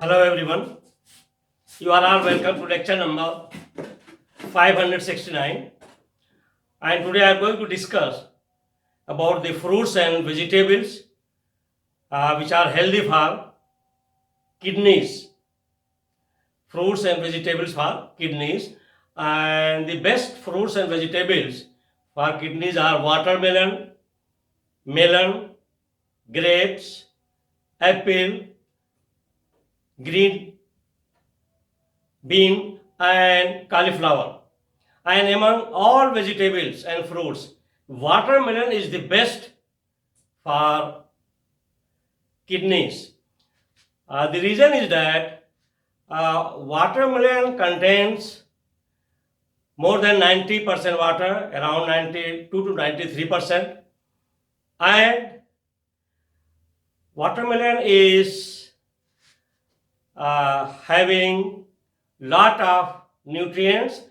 Hello everyone, you are all welcome to lecture number 569, and today I am going to discuss about the fruits and vegetables which are healthy for kidneys. Fruits and vegetables for kidneys, and the best fruits and vegetables for kidneys are watermelon, melon, grapes, apple, green bean and cauliflower. And among all vegetables and fruits, watermelon is the best for kidneys. The reason is that watermelon contains more than 90% water, around 92 to 93%, and watermelon is having lot of nutrients,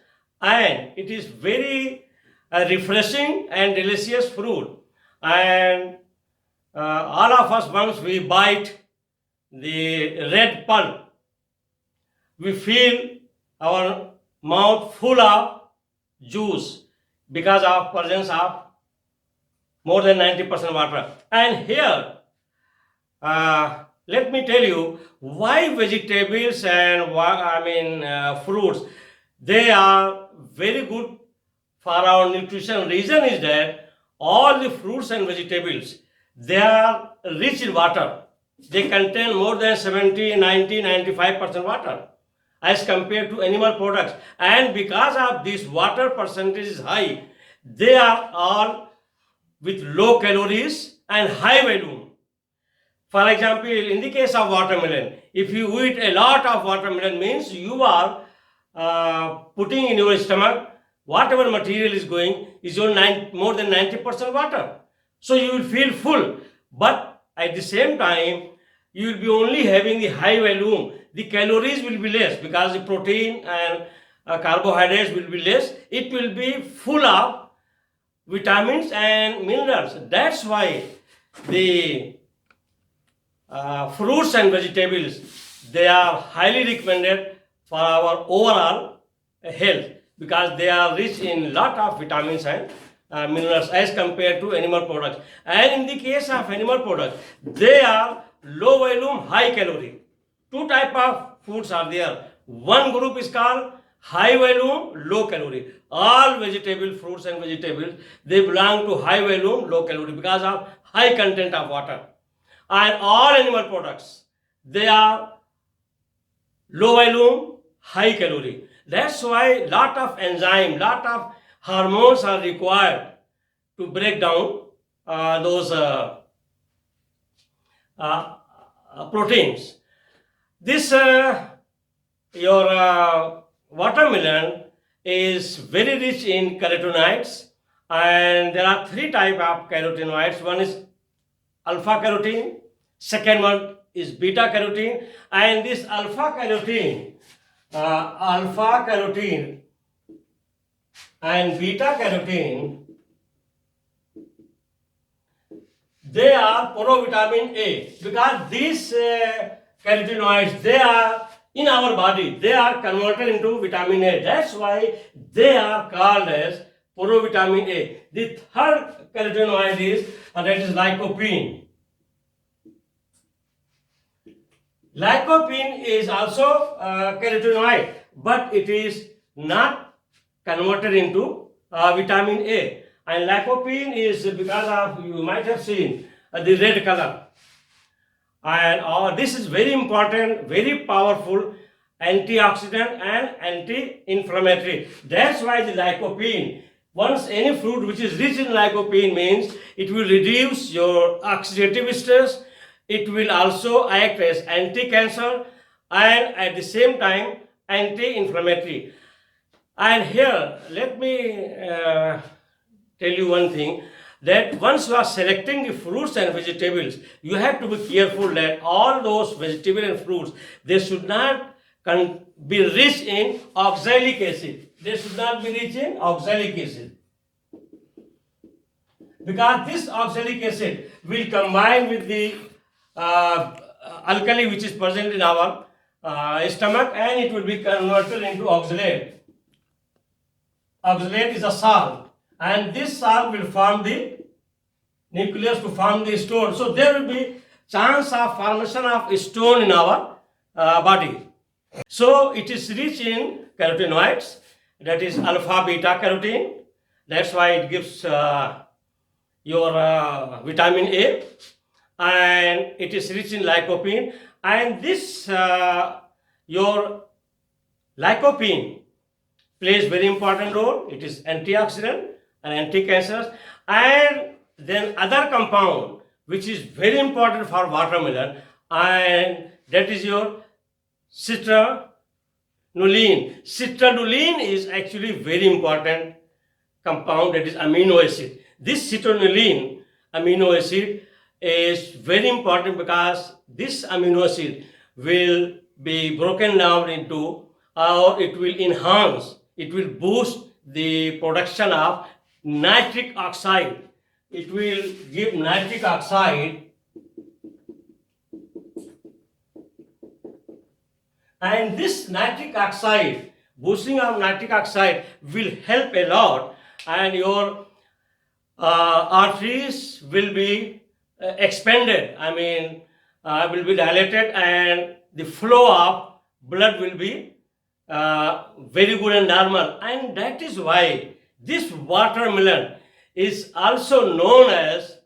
and it is very refreshing and delicious fruit. And all of us, once we bite the red pulp, we feel our mouth full of juice because of presence of more than 90% water. And here let me tell you why vegetables and fruits, they are very good for our nutrition. Reason is that all the fruits and vegetables, they are rich in water. They contain more than 70, 90, 95% water as compared to animal products, and because of this water percentage is high, they are all with low calories and high volume. For example, in the case of watermelon, if you eat a lot of watermelon, means you are putting in your stomach whatever material is going is your more than 90% water. So you will feel full, but at the same time, you will be only having the high volume. The calories will be less because the protein and carbohydrates will be less. It will be full of vitamins and minerals. That's why the fruits and vegetables, they are highly recommended for our overall health because they are rich in lot of vitamins and minerals as compared to animal products. And in the case of animal products, they are low volume, high calorie. Two type of foods are there. One group is called high volume, low calorie. All vegetable, fruits and vegetables, they belong to high volume, low calorie because of high content of water. And all animal products, they are low volume, high calorie. That's why lot of enzyme, lot of hormones are required to break down those proteins. This your watermelon is very rich in carotenoids, and there are three type of carotenoids. One is alpha carotene, second one is beta carotene, and this alpha carotene and beta carotene, they are provitamin A because these carotenoids, they are in our body, they are converted into vitamin A. That's why they are called as provitamin A. The third carotenoid is that is lycopene. Lycopene is also carotenoid, but it is not converted into vitamin A. And lycopene is because of, you might have seen the red color. And this is very important, very powerful antioxidant and anti-inflammatory. That's why the lycopene, once any fruit which is rich in lycopene, means it will reduce your oxidative stress. It will also act as anti-cancer and at the same time anti-inflammatory. And here, let me tell you one thing, that once you are selecting the fruits and vegetables, you have to be careful that all those vegetables and fruits, they should not be rich in oxalic acid. They should not be rich in oxalic acid, because this oxalic acid will combine with the alkali which is present in our stomach, and it will be converted into oxalate. Oxalate is a salt, and this salt will form the nucleus to form the stone. So there will be chance of formation of stone in our body. So it is rich in carotenoids, that is alpha beta carotene. That's why it gives your vitamin A, and it is rich in lycopene. And this your lycopene plays very important role. It is antioxidant and anti-cancerous. And then other compound which is very important for watermelon, and that is your citronellene. Citronellene is actually very important compound, that is amino acid. This citronellene amino acid is very important because this amino acid will be broken down into, or it will enhance, it will boost the production of nitric oxide. It will give nitric oxide, and this nitric oxide, boosting of nitric oxide will help a lot, and your arteries will be expanded, will be dilated, and the flow of blood will be very good and normal. And that is why this watermelon is also known as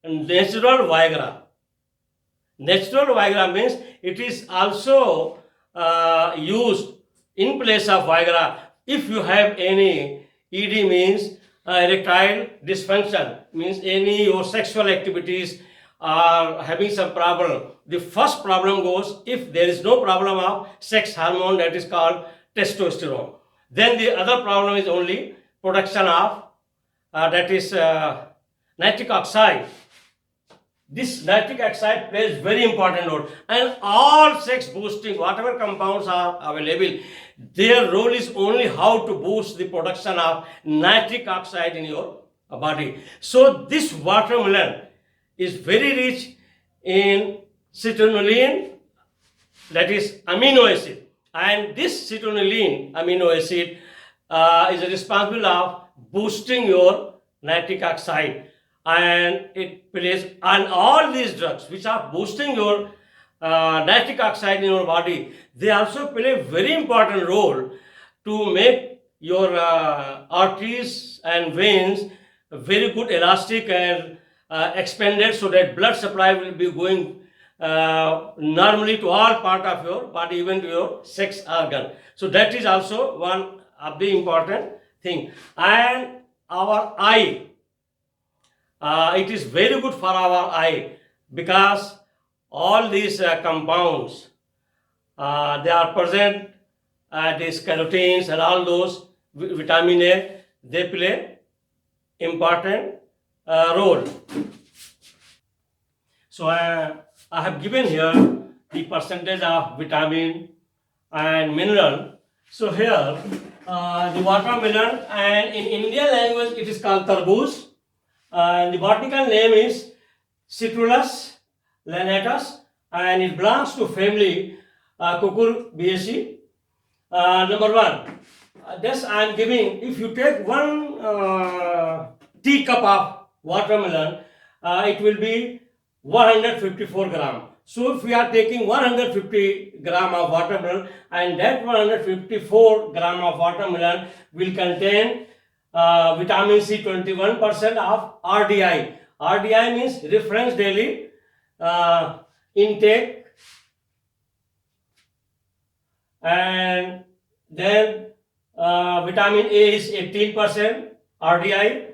natural Viagra. Natural Viagra means it is also used in place of Viagra. If you have any ED, means erectile dysfunction, means any your sexual activities are having some problem. The first problem goes if there is no problem of sex hormone, that is called testosterone. Then the other problem is only production of that is nitric oxide. This nitric oxide plays very important role, and all sex boosting whatever compounds are available, their role is only how to boost the production of nitric oxide in your body. So this watermelon is very rich in citronellene, that is amino acid, and this citronellene amino acid is responsible of boosting your nitric oxide, and it plays, and all these drugs which are boosting your nitric oxide in your body, they also play a very important role to make your arteries and veins very good, elastic, and expanded, so that blood supply will be going normally to all part of your body, even to your sex organ. So that is also one of the important thing. And our eye, it is very good for our eye, because all these compounds, they are present, these carotenes and all those, vitamin A, they play important role. So I have given here the percentage of vitamin and mineral. So here the watermelon, and in Indian language it is called tarboos, and the botanical name is Citrullus lanatus, and it belongs to family Cucurbitaceae. Number one, this I am giving, if you take one teacup of watermelon, it will be 154 gram. So if we are taking 150 gram of watermelon, and that 154 gram of watermelon will contain vitamin C, 21% of RDI. RDI means reference daily intake, and then vitamin A is 18% RDI,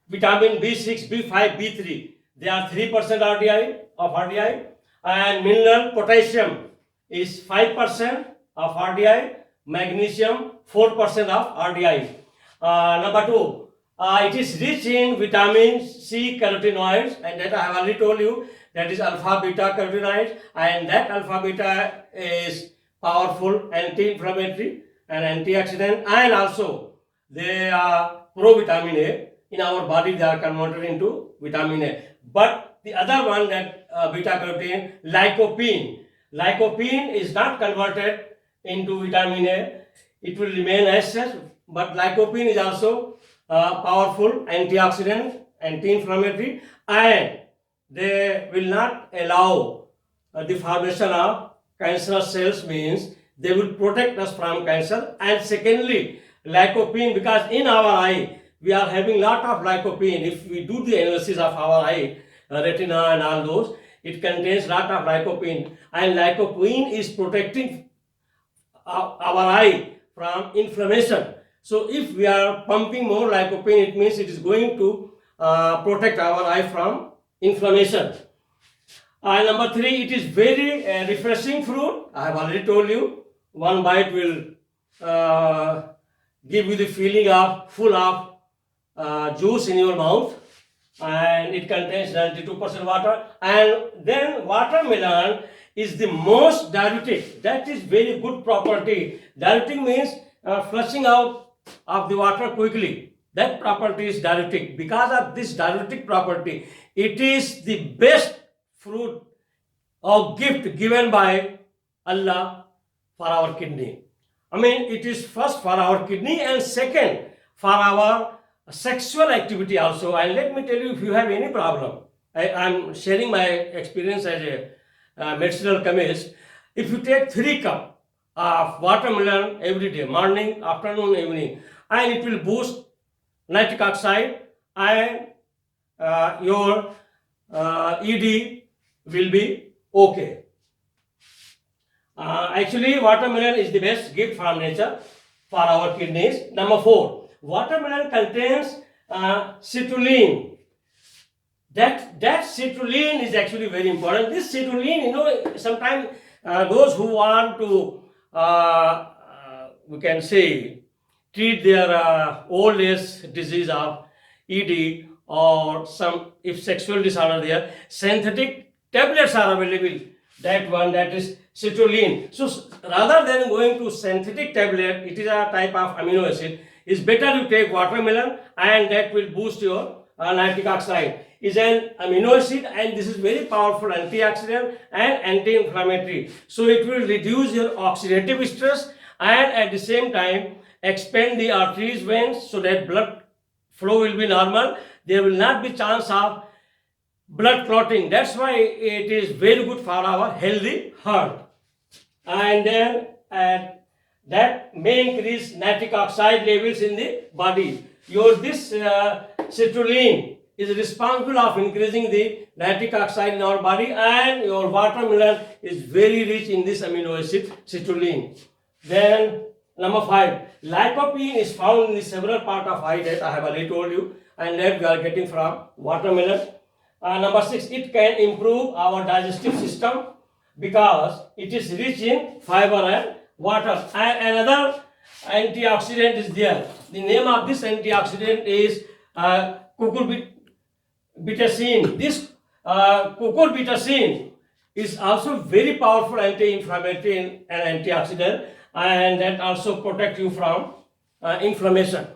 vitamin B6, B5, B3, they are 3% RDI of RDI, and mineral potassium is 5% of RDI, magnesium 4% of RDI. Number two, it is rich in vitamin C carotenoids, and that I have already told you, that is alpha beta carotenoids, and that alpha beta is powerful anti-inflammatory and antioxidant, and also they are pro-vitamin A. In our body they are converted into vitamin A. But the other one, that beta carotene, lycopene. lycopene is not converted into vitamin A. It will remain as such, but lycopene is also powerful antioxidant, anti-inflammatory, and they will not allow the formation of cancerous cells, means they will protect us from cancer. And secondly, lycopene, because in our eye we are having lot of lycopene. If we do the analysis of our eye, retina and all those, it contains lot of lycopene, and lycopene is protecting our eye from inflammation. So if we are pumping more lycopene, it means it is going to protect our eye from inflammation. Number 3, it is very refreshing fruit. I have already told you, one bite will give you the feeling of full of juice in your mouth, and it contains 92% water. And then watermelon is the most diuretic. That is very good property. Diuretic means flushing out of the water quickly. That property is diuretic. Because of this diuretic property, it is the best fruit or gift given by Allah for our kidney. I mean, it is first for our kidney and second for our sexual activity also. And let me tell you, if you have any problem, I am sharing my experience as a medicinal chemist. If you take 3 cups of watermelon every day, morning, afternoon, evening, and it will boost nitric oxide, and your ED will be okay. Actually, watermelon is the best gift from nature for our kidneys. Number 4, watermelon contains citrulline. That citrulline is actually very important. This citrulline, sometimes those who want to, we can say, treat their old age disease of ED or some, if sexual disorder there, synthetic tablets are available. That is citrulline. So rather than going to synthetic tablet, it is a type of amino acid. It's better you take watermelon, and that will boost your nitric oxide. Is an amino acid, and this is very powerful antioxidant and anti-inflammatory. So it will reduce your oxidative stress, and at the same time expand the arteries, veins, so that blood flow will be normal. There will not be chance of blood clotting. That's why it is very good for our healthy heart. And then that may increase nitric oxide levels in the body. This citrulline is responsible of increasing the nitric oxide in our body, and your watermelon is very rich in this amino acid citrulline. Then number 5, lycopene is found in the several parts of eye that I have already told you, and that we are getting from watermelon. Number 6, it can improve our digestive system because it is rich in fiber and water. And another antioxidant is there. The name of this antioxidant is cucurbitacin. This cucurbitacin is also very powerful anti-inflammatory and antioxidant, and that also protect you from inflammation.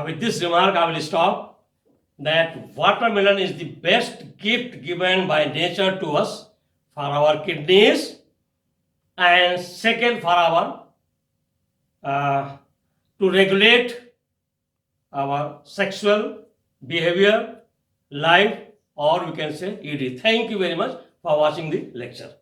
With this remark, I will stop. That watermelon is the best gift given by nature to us for our kidneys, and second for our to regulate our sexual behavior, life, or we can say ED. Thank you very much for watching the lecture.